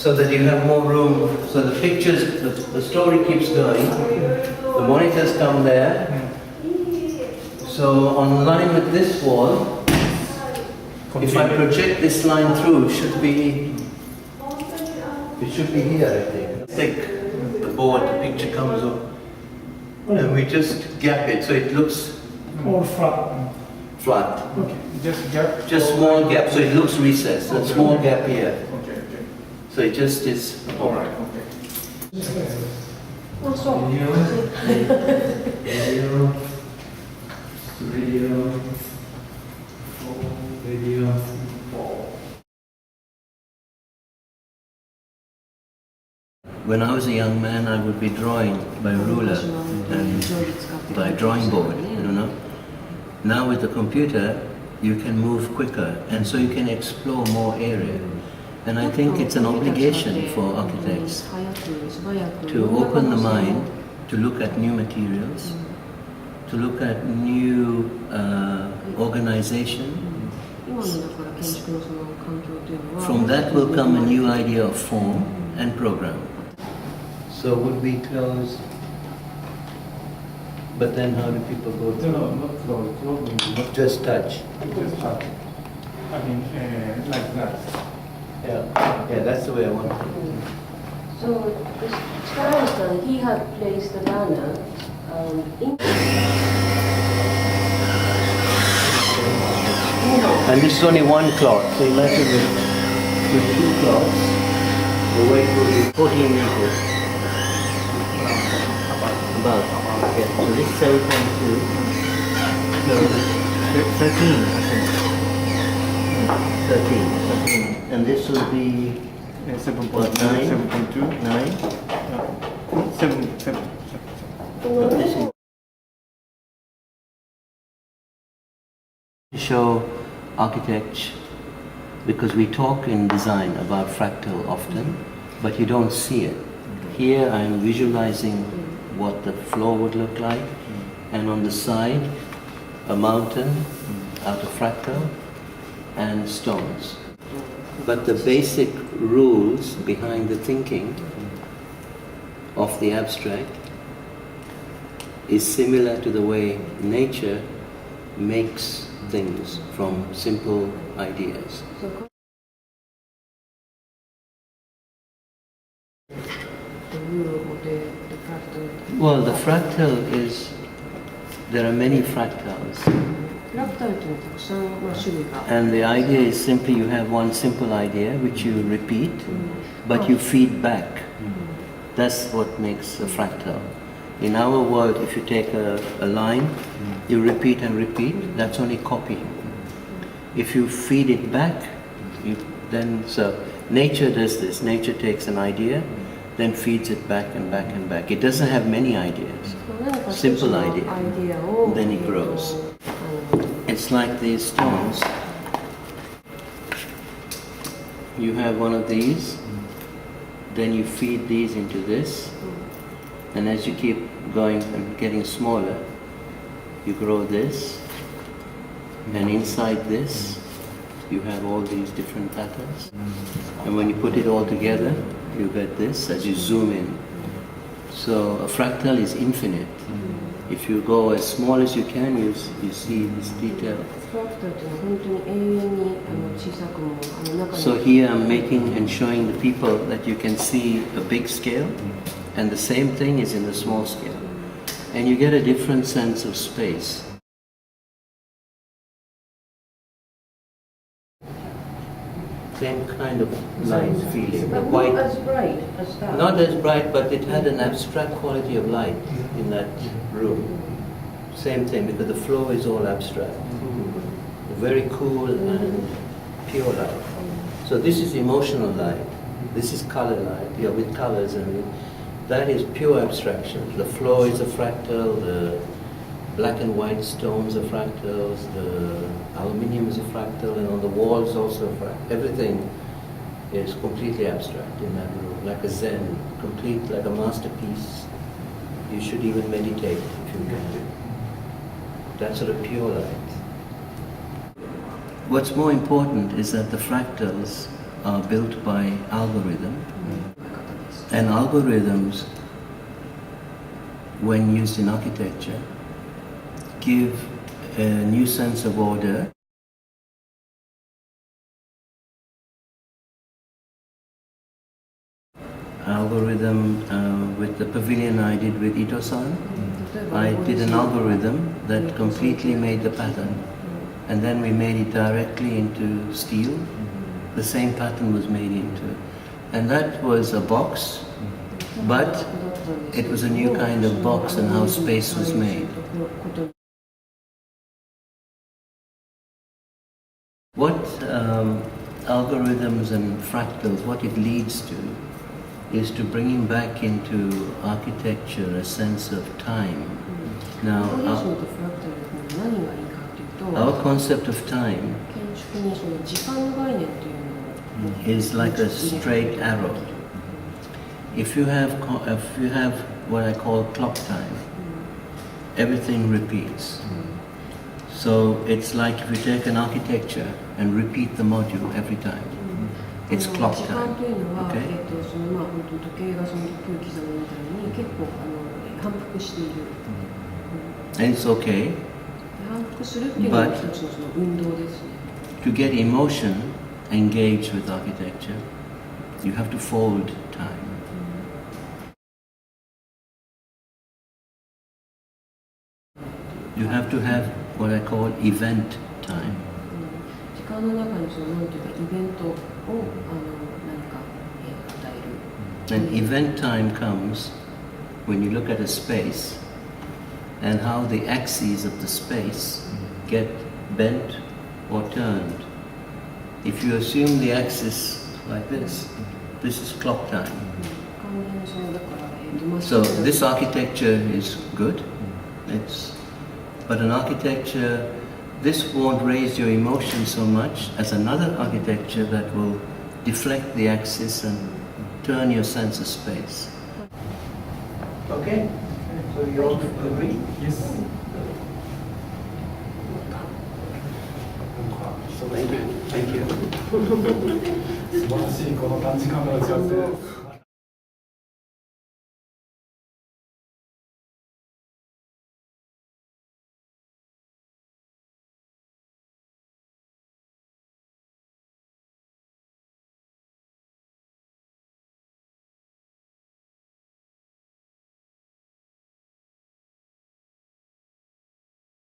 so that you have more room. So the pictures, the story keeps going. The monitors come there. So on line with this wall, if I project this line through, it should be here, I think. Take the board, the picture comes up, and we just gap it so it looks Or flat. flat. Okay, just gap. Just small gap, so it looks recessed. A Okay. small gap here. Okay, okay. So it just is. All right, okay. Video. When I was a young man, I would be drawing by ruler and by drawing board, you know. Now with the computer, you can move quicker, and so you can explore more area. And I think it's an obligation for architects to open the mind, to look at new materials, to look at new organization. From that will come a new idea of form and program. So would we close? But then how do people go through? No, not close. Not Just touch. just touch. I mean, like that. Yeah, that's the way I want it. So, Charleston, he had placed the banner in. And this is only one cloth, so imagine with two cloths, the weight will be 14 meters. About, yeah, so this is 7.2. So 13, I think. 13. And this will be 7.2, 9? 7.2, 9. 7. So this is show architecture, because we talk in design about fractal often, but you don't see it. Here I am visualizing what the floor would look like, and on the side a mountain out of fractal and stones. But the basic rules behind the thinking of the abstract is similar to the way nature makes things from simple ideas. Well, the fractal is, there are many fractals. And the idea is simply you have one simple idea which you repeat, but you feed back. That's what makes a fractal. In our world, if you take a line, you repeat and repeat, that's only copying. If you feed it back, so nature does this. Nature takes an idea, then feeds it back and back and back. It doesn't have many ideas, simple idea, then it grows. It's like these stones. You have one of these, then you feed these into this, and as you keep going and getting smaller, you grow this, and inside this, you have all these different patterns. And when you put it all together, you get this as you zoom in. So a fractal is infinite. If you go as small as you can, you see this detail. So here I'm making and showing the people that you can see a big scale, and the same thing is in the small scale. And you get a different sense of space. Same kind of light feeling. But White, not as bright as that. not as bright, but it had an abstract quality of light in that room. Same thing, because the flow is all abstract. Very cool and pure light. So this is emotional light. This is color light, with colors, and that is pure abstraction. The flow is a fractal, the black and white stones are fractals, the aluminium is a fractal, and on the walls also a fractal. Everything is completely abstract in that room, like a Zen, complete, like a masterpiece. You should even meditate if you can. That sort of pure light. What's more important is that the fractals are built by algorithm, and algorithms, when used in architecture, give a new sense of order. Algorithm with the pavilion I did with Ito-san, I did an algorithm that completely made the pattern, and then we made it directly into steel. The same pattern was made into, and that was a box, but it was a new kind of box and how space was made. What algorithms and fractals, what it leads to, is to bringing back into architecture a sense of time. Now, our concept of time is like a straight arrow. If you have what I call clock time, everything repeats. So it's like if you take an architecture and repeat the module every time. It's clock time. Okay? And it's okay. But to get emotion engaged with architecture, you have to fold time. You have to have what I call event time. And event time comes when you look at a space and how the axes of the space get bent or turned. If you assume the axis like this is clock time. So this architecture is good, but an architecture, this won't raise your emotion so much as another architecture that will deflect the axis and turn your sense of space. Okay? So you all agree? Yes. Thank you. Thank you. 素晴らしいこの短時間の打ち合わせ。